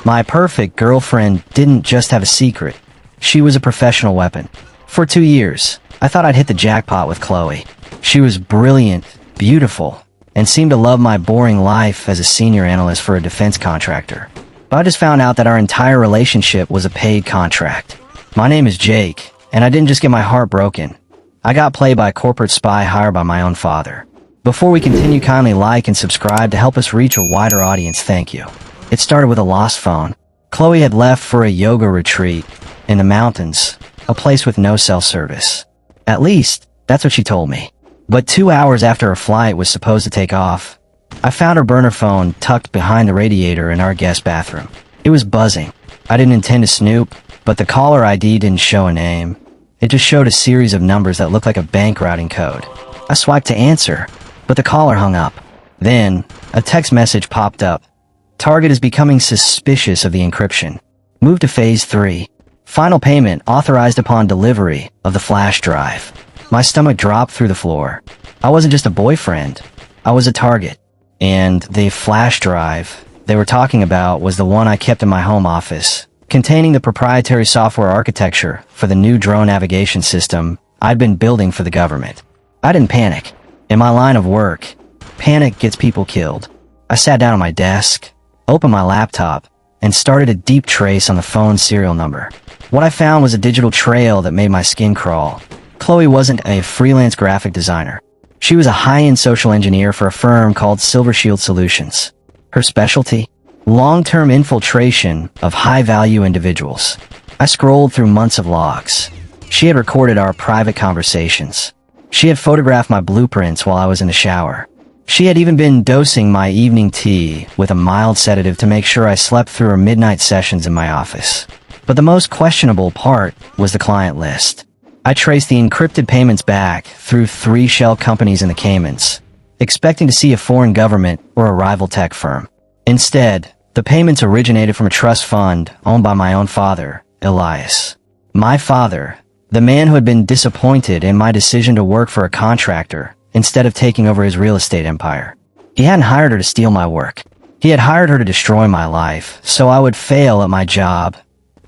My perfect girlfriend didn't just have a secret. She was a professional weapon. For 2 years, I thought I'd hit the jackpot with Chloe. She was brilliant, beautiful, and seemed to love my boring life as a senior analyst for a defense contractor. But I just found out that our entire relationship was a paid contract. My name is Jake, and I didn't just get my heart broken. I got played by a corporate spy hired by my own father. Before we continue, kindly like and subscribe to help us reach a wider audience. Thank you. It started with a lost phone. Chloe had left for a yoga retreat in the mountains, a place with no cell service. At least, that's what she told me. But 2 hours after her flight was supposed to take off, I found her burner phone tucked behind the radiator in our guest bathroom. It was buzzing. I didn't intend to snoop, but the caller ID didn't show a name. It just showed a series of numbers that looked like a bank routing code. I swiped to answer, but the caller hung up. Then, a text message popped up. Target is becoming suspicious of the encryption. Move to phase 3. Final payment authorized upon delivery of the flash drive. My stomach dropped through the floor. I wasn't just a boyfriend. I was a target. And the flash drive they were talking about was the one I kept in my home office, containing the proprietary software architecture for the new drone navigation system I'd been building for the government. I didn't panic. In my line of work, panic gets people killed. I sat down at my desk, opened my laptop, and started a deep trace on the phone's serial number. What I found was a digital trail that made my skin crawl. Chloe wasn't a freelance graphic designer. She was a high-end social engineer for a firm called Silver Shield Solutions. Her specialty? Long-term infiltration of high-value individuals. I scrolled through months of logs. She had recorded our private conversations. She had photographed my blueprints while I was in the shower. She had even been dosing my evening tea with a mild sedative to make sure I slept through her midnight sessions in my office. But the most questionable part was the client list. I traced the encrypted payments back through 3 shell companies in the Caymans, expecting to see a foreign government or a rival tech firm. Instead, the payments originated from a trust fund owned by my own father, Elias. My father, the man who had been disappointed in my decision to work for a contractor instead of taking over his real estate empire. He hadn't hired her to steal my work. He had hired her to destroy my life, so I would fail at my job,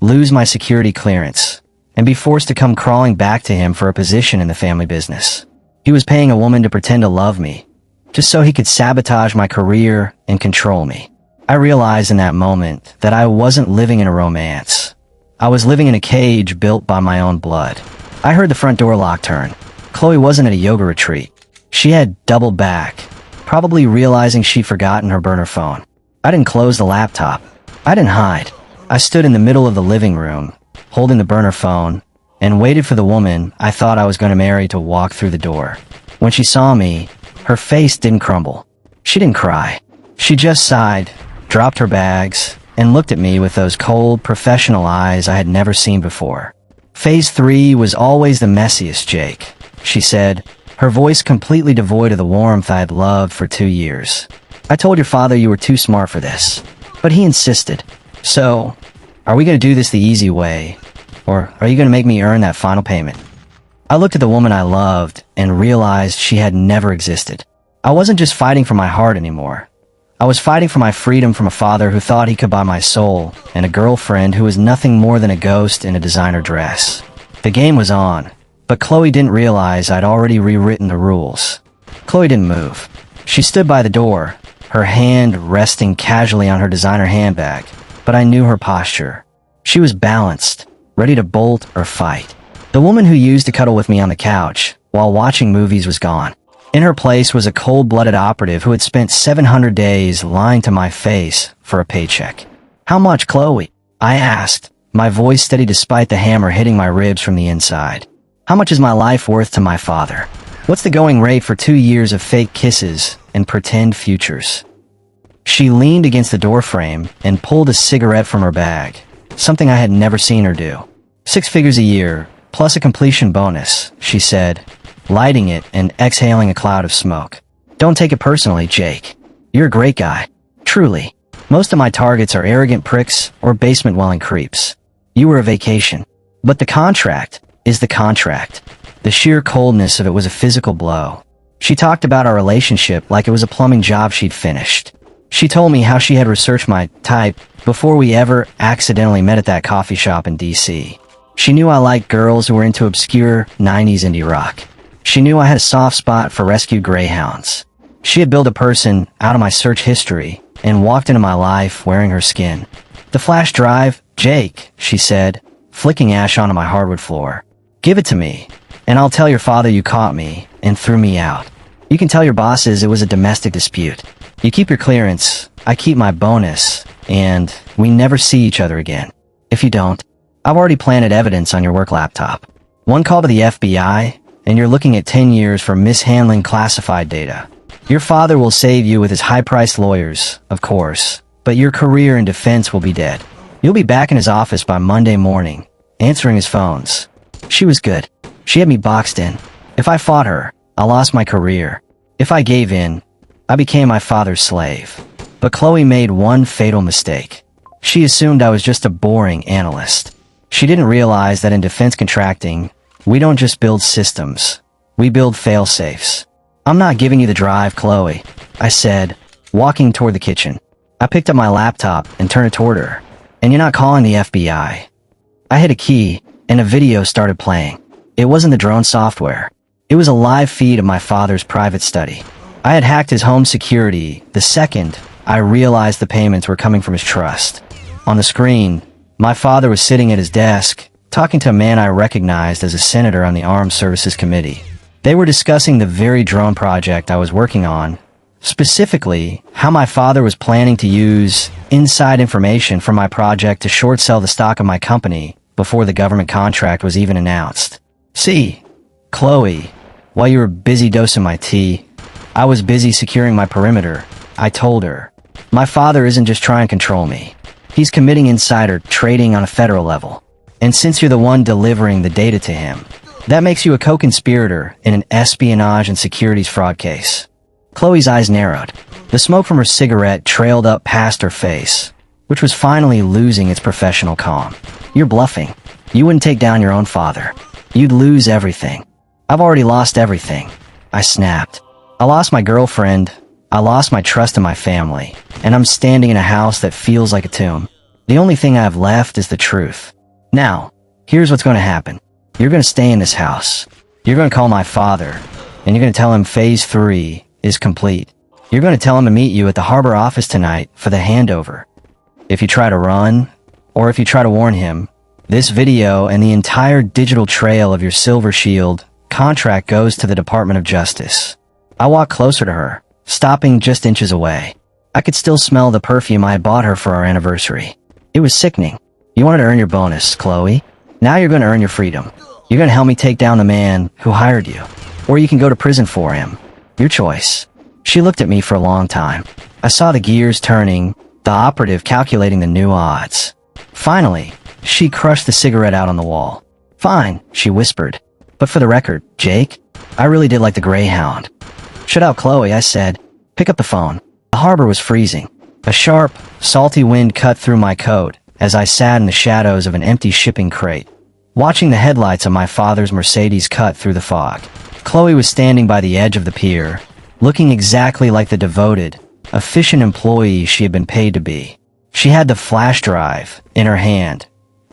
lose my security clearance, and be forced to come crawling back to him for a position in the family business. He was paying a woman to pretend to love me, just so he could sabotage my career and control me. I realized in that moment that I wasn't living in a romance. I was living in a cage built by my own blood. I heard the front door lock turn. Chloe wasn't at a yoga retreat. She had doubled back, probably realizing she'd forgotten her burner phone. I didn't close the laptop. I didn't hide. I stood in the middle of the living room, holding the burner phone, and waited for the woman I thought I was going to marry to walk through the door. When she saw me, her face didn't crumble. She didn't cry. She just sighed, dropped her bags, and looked at me with those cold, professional eyes I had never seen before. Phase 3 was always the messiest, Jake, she said, her voice completely devoid of the warmth I had loved for 2 years. I told your father you were too smart for this, but he insisted. So, are we going to do this the easy way, or are you going to make me earn that final payment? I looked at the woman I loved and realized she had never existed. I wasn't just fighting for my heart anymore. I was fighting for my freedom from a father who thought he could buy my soul, and a girlfriend who was nothing more than a ghost in a designer dress. The game was on, but Chloe didn't realize I'd already rewritten the rules. Chloe didn't move. She stood by the door, her hand resting casually on her designer handbag, but I knew her posture. She was balanced, ready to bolt or fight. The woman who used to cuddle with me on the couch while watching movies was gone. In her place was a cold-blooded operative who had spent 700 days lying to my face for a paycheck. How much, Chloe? I asked, my voice steady despite the hammer hitting my ribs from the inside. How much is my life worth to my father? What's the going rate for 2 years of fake kisses and pretend futures? She leaned against the doorframe and pulled a cigarette from her bag, something I had never seen her do. 6 figures a year, plus a completion bonus, she said, lighting it and exhaling a cloud of smoke. Don't take it personally, Jake. You're a great guy. Truly. Most of my targets are arrogant pricks or basement-dwelling creeps. You were a vacation. But the contract is the contract. The sheer coldness of it was a physical blow. She talked about our relationship like it was a plumbing job she'd finished. She told me how she had researched my type before we ever accidentally met at that coffee shop in DC. She knew I liked girls who were into obscure 90s indie rock. She knew I had a soft spot for rescued greyhounds. She had built a person out of my search history and walked into my life wearing her skin. The flash drive, Jake, she said, flicking ash onto my hardwood floor. Give it to me, and I'll tell your father you caught me and threw me out. You can tell your bosses it was a domestic dispute. You keep your clearance, I keep my bonus, and we never see each other again. If you don't, I've already planted evidence on your work laptop. One call to the FBI, and you're looking at 10 years for mishandling classified data. Your father will save you with his high-priced lawyers, of course, but your career in defense will be dead. You'll be back in his office by Monday morning, answering his phones. She was good. She had me boxed in. If I fought her, I lost my career. If I gave in, I became my father's slave. But Chloe made one fatal mistake. She assumed I was just a boring analyst. She didn't realize that in defense contracting, we don't just build systems. We build fail-safes. I'm not giving you the drive, Chloe, I said, walking toward the kitchen. I picked up my laptop and turned it toward her. And you're not calling the FBI. I hit a key, and a video started playing. It wasn't the drone software. It was a live feed of my father's private study. I had hacked his home security the second I realized the payments were coming from his trust. On the screen, my father was sitting at his desk, talking to a man I recognized as a senator on the Armed Services Committee. They were discussing the very drone project I was working on, specifically how my father was planning to use inside information from my project to short sell the stock of my company before the government contract was even announced. See, Chloe, while you were busy dosing my tea, I was busy securing my perimeter. I told her, my father isn't just trying to control me. He's committing insider trading on a federal level. And since you're the one delivering the data to him, that makes you a co-conspirator in an espionage and securities fraud case. Chloe's eyes narrowed. The smoke from her cigarette trailed up past her face, which was finally losing its professional calm. You're bluffing. You wouldn't take down your own father. You'd lose everything. I've already lost everything. I snapped. I lost my girlfriend. I lost my trust in my family. And I'm standing in a house that feels like a tomb. The only thing I have left is the truth. Now, here's what's going to happen. You're going to stay in this house. You're going to call my father, and you're going to tell him Phase 3 is complete. You're going to tell him to meet you at the harbor office tonight for the handover. If you try to run, or if you try to warn him, this video and the entire digital trail of your Silver Shield contract goes to the Department of Justice. I walked closer to her, stopping just inches away. I could still smell the perfume I had bought her for our anniversary. It was sickening. You wanted to earn your bonus, Chloe. Now you're going to earn your freedom. You're going to help me take down the man who hired you. Or you can go to prison for him. Your choice. She looked at me for a long time. I saw the gears turning, the operative calculating the new odds. Finally, she crushed the cigarette out on the wall. Fine, she whispered. But for the record, Jake, I really did like the Greyhound. Shut up, Chloe, I said. Pick up the phone. The harbor was freezing. A sharp, salty wind cut through my coat as I sat in the shadows of an empty shipping crate, watching the headlights of my father's Mercedes cut through the fog. Chloe was standing by the edge of the pier, looking exactly like the devoted, efficient employee she had been paid to be. She had the flash drive in her hand.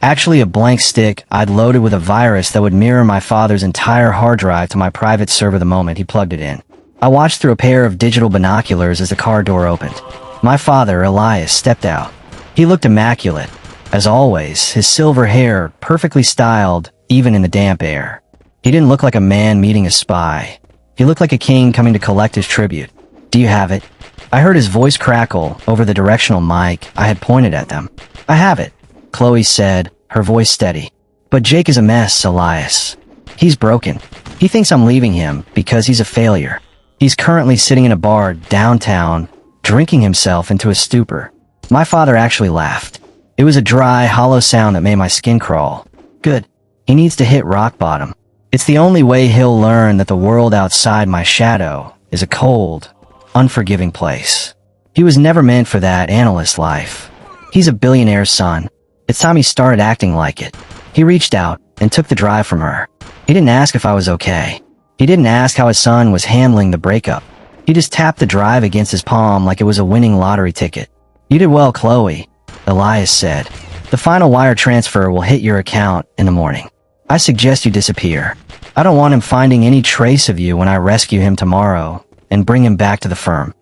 Actually a blank stick I'd loaded with a virus that would mirror my father's entire hard drive to my private server the moment he plugged it in. I watched through a pair of digital binoculars as the car door opened. My father, Elias, stepped out. He looked immaculate. As always, his silver hair perfectly styled, even in the damp air. He didn't look like a man meeting a spy. He looked like a king coming to collect his tribute. Do you have it? I heard his voice crackle over the directional mic I had pointed at them. I have it, Chloe said, her voice steady. But Jake is a mess, Elias. He's broken. He thinks I'm leaving him because he's a failure. He's currently sitting in a bar downtown, drinking himself into a stupor. My father actually laughed. It was a dry, hollow sound that made my skin crawl. Good. He needs to hit rock bottom. It's the only way he'll learn that the world outside my shadow is a cold, unforgiving place. He was never meant for that analyst life. He's a billionaire's son. It's time he started acting like it. He reached out and took the drive from her. He didn't ask if I was okay. He didn't ask how his son was handling the breakup. He just tapped the drive against his palm like it was a winning lottery ticket. "You did well, Chloe," Elias said. "The final wire transfer will hit your account in the morning. I suggest you disappear. I don't want him finding any trace of you when I rescue him tomorrow and bring him back to the firm."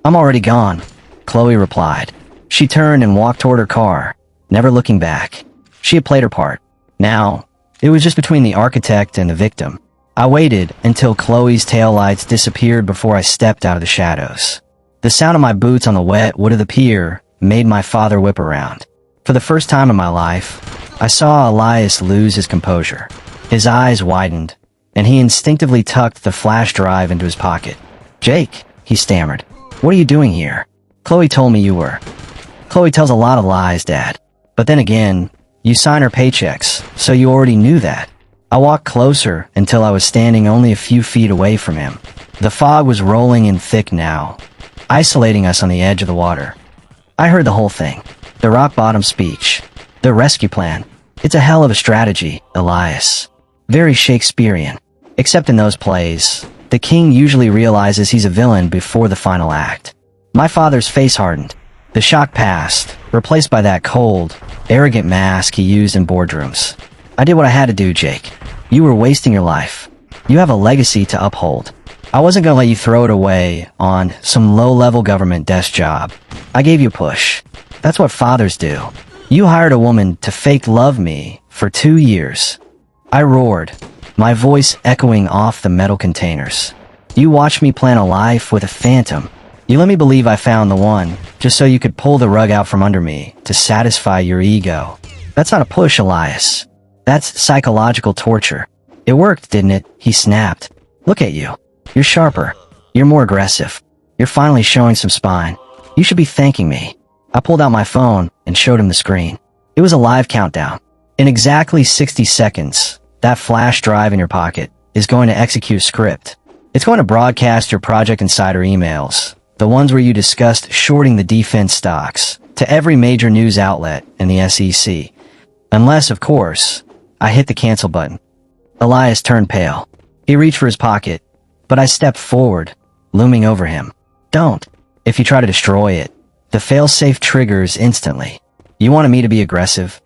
"I'm already gone," Chloe replied. She turned and walked toward her car, never looking back. She had played her part. Now, it was just between the architect and the victim. I waited until Chloe's taillights disappeared before I stepped out of the shadows. The sound of my boots on the wet wood of the pier made my father whip around. For the first time in my life, I saw Elias lose his composure. His eyes widened, and he instinctively tucked the flash drive into his pocket. "Jake," he stammered. "What are you doing here? Chloe told me you were." "Chloe tells a lot of lies, Dad. But then again, you sign her paychecks, so you already knew that." I walked closer until I was standing only a few feet away from him. The fog was rolling in thick now, isolating us on the edge of the water. I heard the whole thing. The rock bottom speech. The rescue plan. "It's a hell of a strategy, Elias. Very Shakespearean. Except in those plays, the king usually realizes he's a villain before the final act." My father's face hardened. The shock passed, replaced by that cold, arrogant mask he used in boardrooms. "I did what I had to do, Jake. You were wasting your life. You have a legacy to uphold. I wasn't gonna let you throw it away on some low-level government desk job. I gave you a push. That's what fathers do. You hired a woman to fake love me for 2 years." I roared, my voice echoing off the metal containers. "You watched me plan a life with a phantom. You let me believe I found the one, just so you could pull the rug out from under me to satisfy your ego. That's not a push, Elias. That's psychological torture." "It worked, didn't it?" he snapped. "Look at you. You're sharper. You're more aggressive. You're finally showing some spine. You should be thanking me." I pulled out my phone and showed him the screen. It was a live countdown. In exactly 60 seconds, that flash drive in your pocket is going to execute a script. It's going to broadcast your Project Insider emails, the ones where you discussed shorting the defense stocks, to every major news outlet in the SEC. Unless, of course, I hit the cancel button. Elias turned pale. He reached for his pocket, but I stepped forward, looming over him. "Don't. If you try to destroy it, the fail-safe triggers instantly. You wanted me to be aggressive?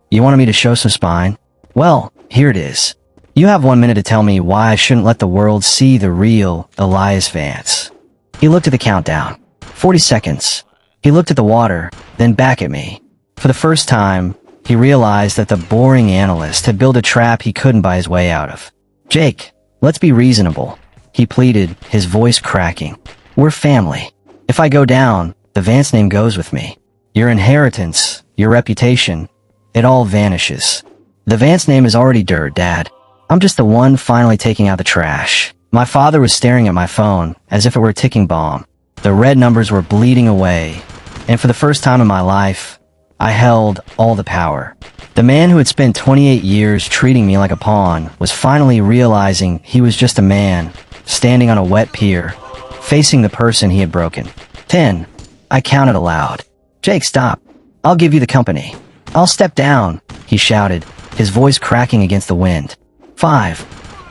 You wanted me to show some spine? Well, here it is. You have 1 minute to tell me why I shouldn't let the world see the real Elias Vance." He looked at the countdown. 40 seconds. He looked at the water, then back at me. For the first time, he realized that the boring analyst had built a trap he couldn't buy his way out of. "Jake, let's be reasonable," he pleaded, his voice cracking. "We're family. If I go down, the Vance name goes with me. Your inheritance, your reputation, it all vanishes. The Vance name is already dirt, Dad. I'm just the one finally taking out the trash." My father was staring at my phone as if it were a ticking bomb. The red numbers were bleeding away, and for the first time in my life, I held all the power. The man who had spent 28 years treating me like a pawn was finally realizing he was just a man, standing on a wet pier, facing the person he had broken. 10. I counted aloud. "Jake, stop. I'll give you the company. I'll step down," he shouted, his voice cracking against the wind. 5.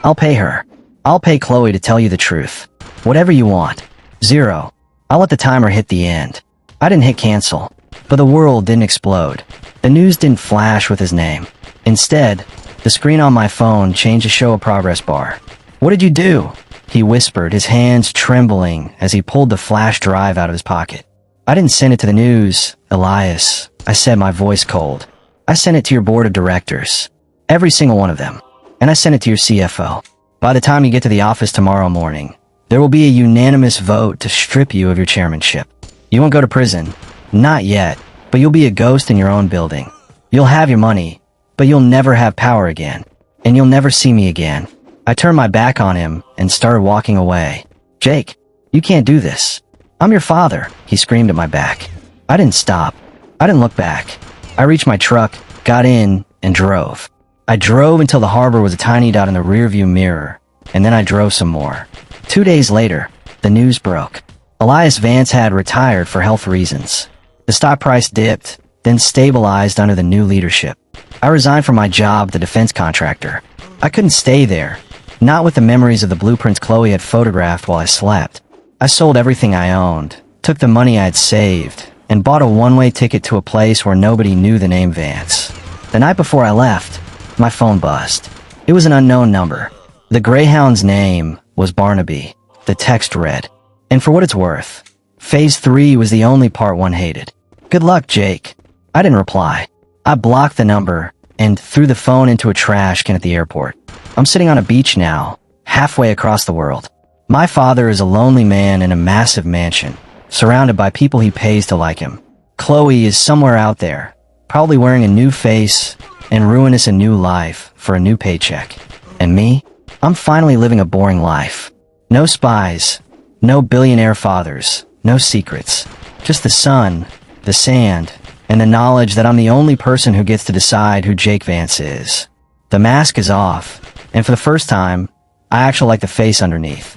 I'll pay her. I'll pay Chloe to tell you the truth. Whatever you want. 0. I'll let the timer hit the end. I didn't hit cancel. But the world didn't explode. The news didn't flash with his name. Instead, the screen on my phone changed to show a progress bar. "What did you do?" he whispered, his hands trembling as he pulled the flash drive out of his pocket. "I didn't send it to the news, Elias," I said, my voice cold. "I sent it to your board of directors. Every single one of them. And I sent it to your CFO. By the time you get to the office tomorrow morning, there will be a unanimous vote to strip you of your chairmanship. You won't go to prison. Not yet, but you'll be a ghost in your own building. You'll have your money, but you'll never have power again. And you'll never see me again." I turned my back on him and started walking away. "Jake, you can't do this. I'm your father," he screamed at my back. I didn't stop. I didn't look back. I reached my truck, got in, and drove. I drove until the harbor was a tiny dot in the rearview mirror, and then I drove some more. 2 days later, the news broke. Elias Vance had retired for health reasons. The stock price dipped, then stabilized under the new leadership. I resigned from my job at the defense contractor. I couldn't stay there, not with the memories of the blueprints Chloe had photographed while I slept. I sold everything I owned, took the money I had saved, and bought a one-way ticket to a place where nobody knew the name Vance. The night before I left, my phone buzzed. It was an unknown number. The Greyhound's name was Barnaby. The text read, "And for what it's worth, Phase 3 was the only part one hated. Good luck, Jake." I didn't reply. I blocked the number and threw the phone into a trash can at the airport. I'm sitting on a beach now, halfway across the world. My father is a lonely man in a massive mansion, surrounded by people he pays to like him. Chloe is somewhere out there, probably wearing a new face and ruining a new life for a new paycheck. And me? I'm finally living a boring life. No spies, no billionaire fathers, no secrets. Just the sun, the sand, and the knowledge that I'm the only person who gets to decide who Jake Vance is. The mask is off, and for the first time, I actually like the face underneath.